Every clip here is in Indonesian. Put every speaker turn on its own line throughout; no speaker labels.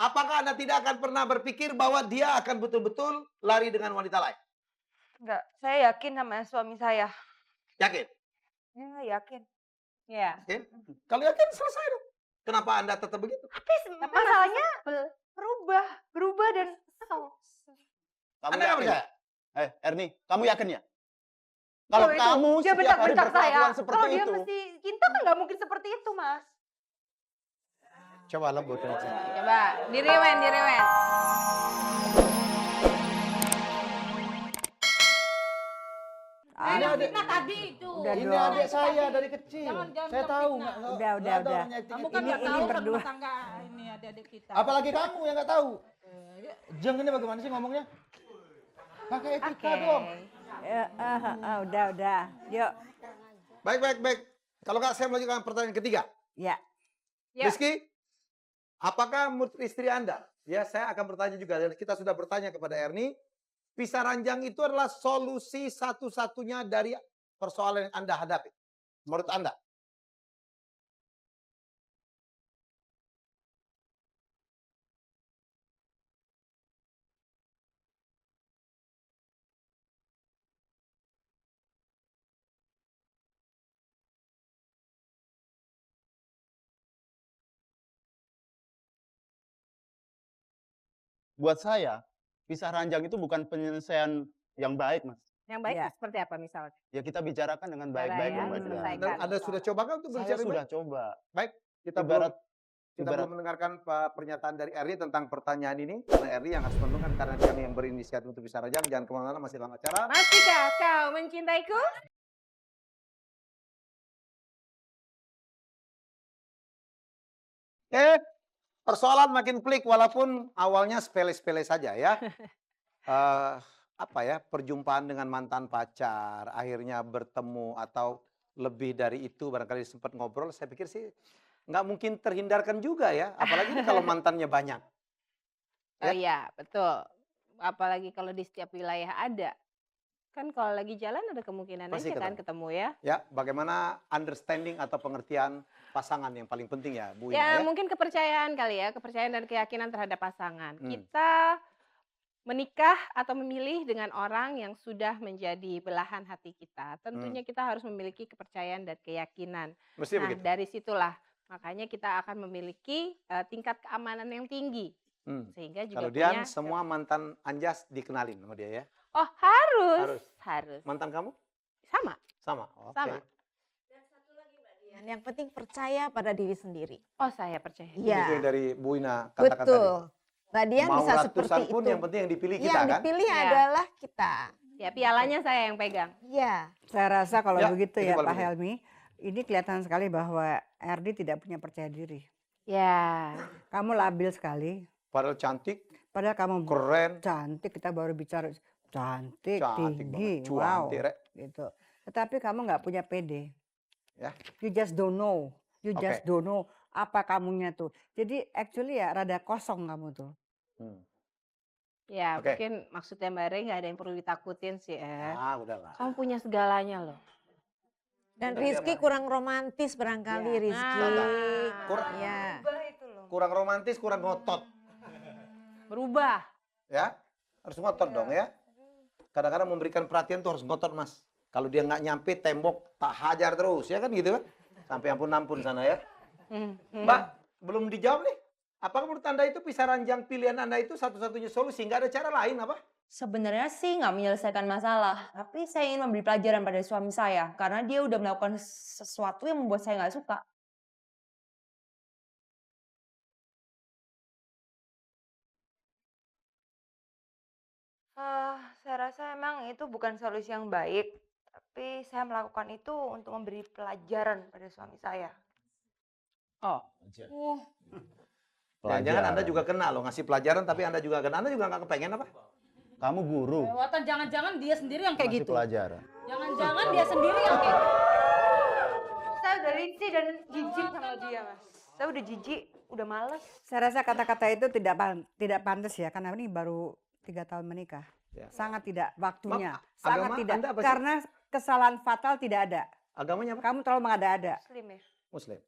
Apakah Anda tidak akan pernah berpikir bahwa dia akan betul-betul lari dengan wanita lain?
Enggak, saya yakin sama suami saya.
Yakin?
Ya, yakin. Ya.
Yakin? Kalau yakin selesai dong. Kenapa Anda tetap begitu?
Tapi masalahnya berubah dan
Kamu
Anda nggak
yakin?
percaya?
Ernie, kamu yakin ya? Kalau kamu
dia
setiap hari
bentak-bentak saya.
berkelakuan seperti
Kalau dia
itu.
mesti cinta kan nggak mungkin seperti itu, Mas.
Coba lembut.
Coba, direwen.
Ini adik,
tadi itu.
ini adik saya dari kecil.
Jangan
Saya tahu
fitnah.
nggak
Udah.
tahu namanya acting.
Kamu kan nggak
Ini
tahu kan
berdua.
rumah tangga ini adik-adik kita.
Apalagi kamu yang nggak tahu. Jeng ini bagaimana sih ngomongnya? Pakai etika dong.
Udah. Yuk.
Baik. Kalau nggak saya melanjutkan pertanyaan ketiga.
Ya.
Ya.
Rizky, apakah menurut istri Anda? Ya, saya akan bertanya juga. Dan kita sudah bertanya kepada Ernie. Pisah ranjang itu adalah solusi satu-satunya dari persoalan yang Anda hadapi. Menurut Anda?
Buat saya, pisah ranjang itu bukan penyelesaian yang baik, Mas.
Yang baik
Ya.
itu seperti apa misalnya?
Ya kita bicarakan dengan baik-baik.
ya,
Mbak Dian.
selesaikan.
Dan Anda sudah coba kan untuk
Saya
berbicara
sudah
baik?
coba.
Kita belum mendengarkan pernyataan dari Ernie tentang pertanyaan ini. Karena Ernie yang harus menentukan karena kami yang berinisiatif untuk pisah ranjang. Jangan kemana-mana, masih dalam acara.
Masihkah kau mencintaiku?
Persoalan makin pelik walaupun awalnya sepele-sepele saja ya. Perjumpaan dengan mantan pacar, akhirnya bertemu atau lebih dari itu barangkali sempat ngobrol, saya pikir sih nggak mungkin terhindarkan juga ya. Apalagi kalau mantannya banyak.
Oh iya, betul. Apalagi kalau di setiap wilayah ada. Kan kalau lagi jalan ada kemungkinan
Pasti
aja kan ketemu ya.
Ya, bagaimana understanding atau pengertian pasangan yang paling penting ya, Bu Ina
Ya,
ya.
mungkin kepercayaan kali ya, kepercayaan dan keyakinan terhadap pasangan.
Hmm.
Kita menikah atau memilih dengan orang yang sudah menjadi belahan hati kita. Tentunya kita harus memiliki kepercayaan dan keyakinan.
Mesti
Nah,
begitu.
dari situlah makanya kita akan memiliki tingkat keamanan yang tinggi.
Hmm.
Sehingga juga
Kemudian
punya
semua mantan Anjas dikenalin sama dia ya.
Oh, harus.
Mantan kamu?
Sama.
Sama. Oke.
Sama.
Yang penting percaya pada diri sendiri.
Oh, saya percaya.
Itu
Iya,
yang dari Bu Ina katakan tadi.
betul. Mbak Dian
Mau
bisa
ratusan
seperti
pun
itu.
yang penting yang dipilih kita
Yang
kan.
dipilih
Iya.
adalah kita.
Ya, pialanya saya yang pegang.
Iya.
Saya rasa kalau
Ya,
begitu
itu
ya
kalau
Pak
begitu.
Helmi, ini kelihatan sekali bahwa Erdi tidak punya percaya diri.
Ya.
Kamu labil sekali,
Padahal cantik,
padahal kamu
keren,
cantik, kita baru bicara cantik,
cantik
tinggi,
banget,
wow,
cuantik, Rek.
gitu. Tetapi kamu nggak punya PD.
Ya.
You just don't know. You
Oke.
just don't know apa kamunya tuh. Jadi actually ya rada kosong kamu tuh.
Hmm.
Ya,
Oke.
mungkin maksudnya Mbak Rey nggak ada yang perlu ditakutin sih,
Udahlah.
Kamu punya segalanya loh.
Dan
Udah,
Rizky
dia
kurang romantis barangkali
Ya.
Rizky.
Kurang-
Iya.
Kurang romantis, kurang ngotot.
Berubah.
Ya, harus ngotot dong ya. Kadang-kadang memberikan perhatian tuh harus ngotot, Mas. Kalau dia nggak nyampe tembok, tak hajar terus, ya kan gitu kan? Sampai ampun-ampun sana ya. Mbak, belum dijawab nih. Apakah menurut Anda itu pisah ranjang pilihan Anda itu satu-satunya solusi? Nggak ada cara lain apa?
Sebenarnya sih nggak menyelesaikan masalah, tapi saya ingin memberi pelajaran pada suami saya karena dia udah melakukan sesuatu yang membuat saya nggak suka. Saya rasa emang itu bukan solusi yang baik, tapi saya melakukan itu untuk memberi pelajaran pada suami saya.
Oh,
Jangan-jangan Anda juga kena loh, ngasih pelajaran tapi Anda juga kena. Anda juga nggak kepengen apa?
Kamu guru.
Lewatan jangan-jangan dia sendiri yang kayak
Masih
gitu.
pelajaran.
Jangan-jangan dia sendiri yang kayak gitu.
Saya udah risih dan jijik sama dia, Mas. Saya udah jijik, udah males.
Saya rasa kata-kata itu tidak pantas ya karena ini baru 3 tahun menikah.
Ya.
Sangat tidak waktunya.
Maaf,
Sangat
agama
tidak.
Anda apa sih?
Karena kesalahan fatal tidak ada.
Agamanya apa?
Kamu terlalu mengada-ada.
Muslim ya?
Muslim.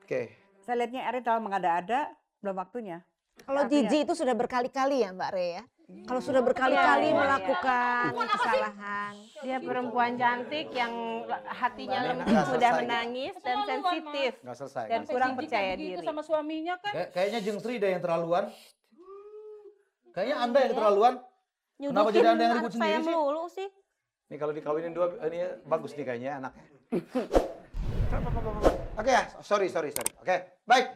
Oke.
Saya lihatnya Eri terlalu mengada-ada, belum waktunya.
Kalau
Artinya-
jijik itu sudah berkali-kali ya Mbak Re ya. Kalau sudah berkali-kali
Iya.
melakukan kesalahan.
Dia perempuan cantik yang hatinya
Mbak Nena
lembut,
nggak
mudah
selesai.
menangis dan
Keterlaluan,
sensitif
Nggak selesai.
dan
kan?
kurang
Jijik
percaya
kayak gitu
diri.
sama suaminya kan.
Kayaknya Jeng Sri deh yang terlaluan. Kayaknya Anda yang keterlaluan. Kenapa jadi Anda yang ribut
saya
sendiri sih?
melulu sih.
Nih kalau dikawinin dua, ini bagus nih kayaknya anaknya. Oke ya, sorry. Oke, baik.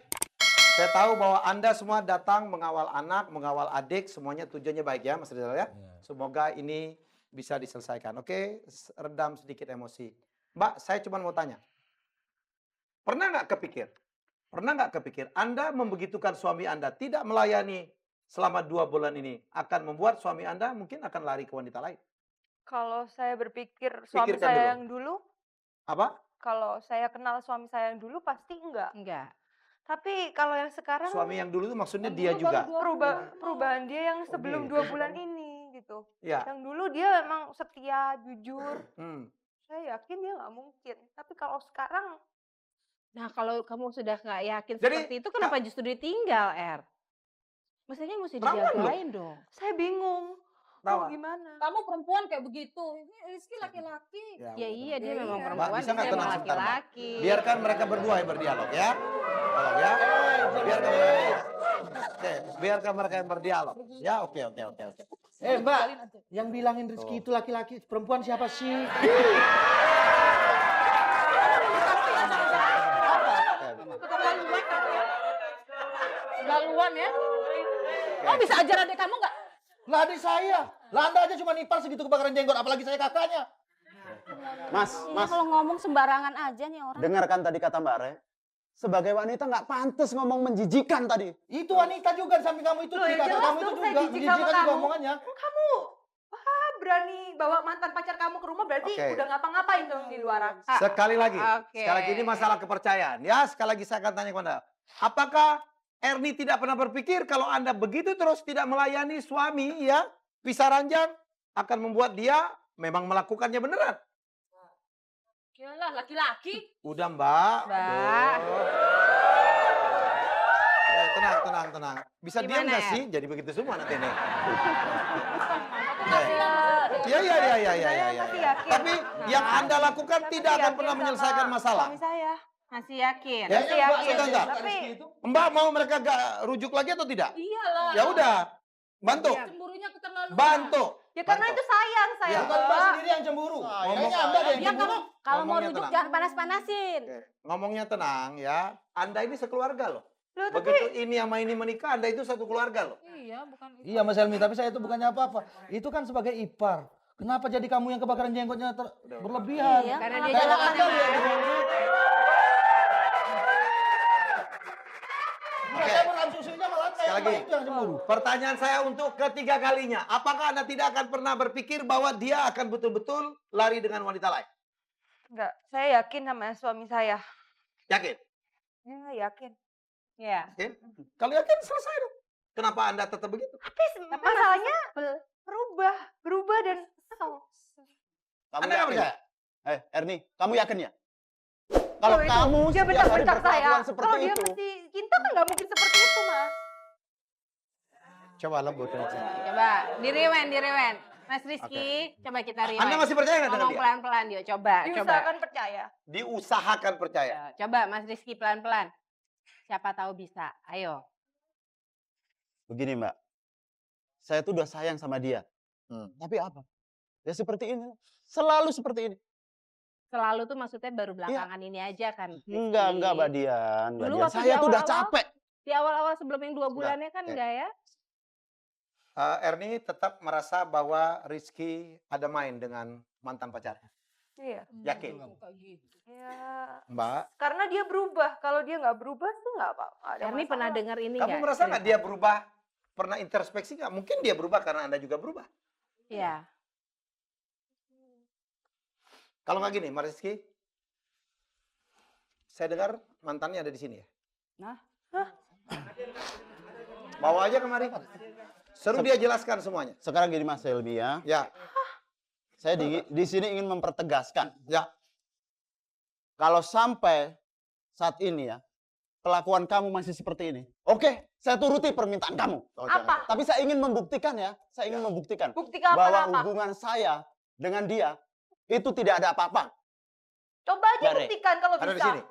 Saya tahu bahwa Anda semua datang mengawal anak, mengawal adik, semuanya tujuannya baik ya, Mas Rizal ya. Semoga ini bisa diselesaikan. Oke, redam sedikit emosi. Mbak, saya cuma mau tanya. Pernah nggak kepikir Anda membegitukan suami Anda tidak melayani selama 2 bulan ini akan membuat suami Anda mungkin akan lari ke wanita lain?
Kalau saya berpikir suami
Pikirkan
saya
dulu.
yang dulu,
Apa?
kalau saya kenal suami saya yang dulu pasti enggak.
Enggak.
Tapi kalau yang sekarang
Suami yang dulu itu maksudnya dia
Dulu
juga.
baru 2 bulan.
perubahan dia yang sebelum
gitu.
2 bulan ini gitu.
Ya.
Yang dulu dia memang setia, jujur. Saya yakin dia nggak mungkin. Tapi kalau sekarang
Nah, kalau kamu sudah nggak yakin
Jadi,
seperti itu, kenapa justru ditinggal, Er? Mestinya mesti
Rawan loh.
dijagain dong.
saya bingung. Mau
Rawan.
gimana?
Kamu perempuan kayak begitu. Ini Rizky laki-laki.
Ya
betul.
iya, dia
Iya,
memang
iya.
perempuan,
Mbak, bisa nggak
dia memang
tenang sebentar, Mbak?
laki-laki.
Biarkan mereka berdua yang berdialog ya. Tolong ya. Biarkan mereka. Oke, biarkan mereka yang berdialog. Ya, oke.
Mbak, yang bilangin Rizky itu laki-laki, perempuan siapa sih?
Keterlaluan kamu ya. Keterlaluan ya. Oh bisa ajar adik kamu nggak?
Lah adik saya. Lah Anda aja cuma nipal segitu kebakaran jenggot, apalagi saya kakaknya.
Mas,
Ini kalau ngomong sembarangan aja nih orang.
dengarkan tadi kata Mbak Re. Sebagai wanita nggak pantas ngomong menjijikan tadi.
Itu wanita juga di samping kamu itu,
Loh, ya
kakak
jelas
kamu itu
dong saya
juga
jijik sama
menjijikan juga
kamu.
omongannya.
Kamu berani bawa mantan pacar kamu ke rumah berarti
Oke.
udah ngapa-ngapain dong di luar.
Sekali lagi.
Oke.
Sekali lagi ini masalah kepercayaan. Ya, sekali lagi saya akan tanya kepada Anda. Apakah Erni tidak pernah berpikir kalau Anda begitu terus tidak melayani suami ya, pisah ranjang akan membuat dia memang melakukannya beneran?
Yalah laki-laki.
Udah, Mbak.
Mbak.
Aduh. Tenang. Bisa diam
Gimana,
nggak
Er?
sih? Jadi begitu semua nanti nih.
Iya,
Iya.
masih yakin.
Tapi yang Anda lakukan
Saya
tidak
masih
akan
yakin
pernah
sama
menyelesaikan masalah.
Suami saya.
Masih yakin?
Ya,
Masih
Mbak,
yakin.
sebentar.
Tapi
Mbak mau mereka gak rujuk lagi atau tidak?
Iyalah.
Ya udah, bantu.
Cemburunya keterlaluan.
Bantu.
ya karena
Bantu.
itu sayang saya.
Ya,
Bukan Mbak
Mbak.
sendiri yang cemburu.
Sayang.
Kayaknya Anda deh yang
Ya
cemburu.
kamu
Kalau mau
Ngomongnya
rujuk
tenang.
jangan panas-panasin.
Oke, ngomongnya tenang ya. Anda ini sekeluarga loh.
Loh, tapi
Begitu ini sama ini menikah, Anda itu satu keluarga loh.
Iya bukan itu.
Iya Mas Helmi, tapi saya itu bukannya apa-apa. Itu kan sebagai ipar. Kenapa jadi kamu yang kebakaran jenggotnya berlebihan?
Iya,
Karena
malah
dia
Kayak
jalan
Anda
sama
lihat.
Oke.
Saya meram susunya malah
Sekali lagi.
itu yang cemburu.
Pertanyaan saya untuk ketiga kalinya. Apakah Anda tidak akan pernah berpikir bahwa dia akan betul-betul lari dengan wanita lain?
enggak, saya yakin sama suami saya.
Yakin?
Ya, yakin.
Ya.
Yakin? Kalau yakin selesai dong. Kenapa Anda tetap begitu?
Tapi masalahnya berubah dan
Kamu
Anda nggak
yakin?
percaya?
Erni, kamu yakin ya? Kalau
Loh, itu-
kamu
ya
setiap hari
bentar saya.
berkelakuan seperti
Kalau dia
itu,
masih cinta kan nggak mungkin seperti itu, Mas.
Coba lembut.
Coba direwen. Mas Rizky, coba kita rewind.
Anda masih percaya nggak dengan
Ngomong
dia?
pelan-pelan dia. Coba.
Diusahakan percaya.
Diusahakan percaya.
Coba Mas Rizky pelan-pelan. Siapa tahu bisa. Ayo.
begini Mbak. Saya tuh udah sayang sama dia. Tapi apa? Ya seperti ini. Selalu seperti ini.
Selalu tuh maksudnya baru belakangan ini aja kan. Rizky?
Enggak Mbak Dian. Mbak
Dulu
Dian.
waktu
Saya
di
tuh udah
awal-awal,
capek.
Di awal-awal sebelum yang 2 bulannya kan
Oke.
enggak ya?
Erni tetap merasa bahwa Rizky ada main dengan mantan pacarnya.
Iya.
Yakin?
Kayak gitu.
Ya,
Mbak,
karena dia berubah. Kalau dia nggak berubah tuh nggak apa-apa. Ada
Erni
masalah.
pernah dengar ini
kamu
nggak?
merasa nggak dia berubah? Pernah introspeksi nggak? Mungkin dia berubah karena Anda juga berubah.
Iya.
Kalau nggak gini, Mas Rizky, saya dengar mantannya ada di sini ya?
Nah.
Bawa aja kemari. Seru dia jelaskan semuanya.
Sekarang gini Mas Helmi ya.
Ya,
Saya di sini ingin mempertegaskan.
ya.
Kalau sampai saat ini ya, kelakuan kamu masih seperti ini. Oke, saya turuti permintaan kamu.
Apa?
Tapi saya ingin membuktikan ya, saya ingin membuktikan
Buktikan
bahwa
apa?
hubungan saya dengan dia itu tidak ada apa-apa.
Coba aja
Bare.
buktikan kalau
Ada di
bisa.
sini.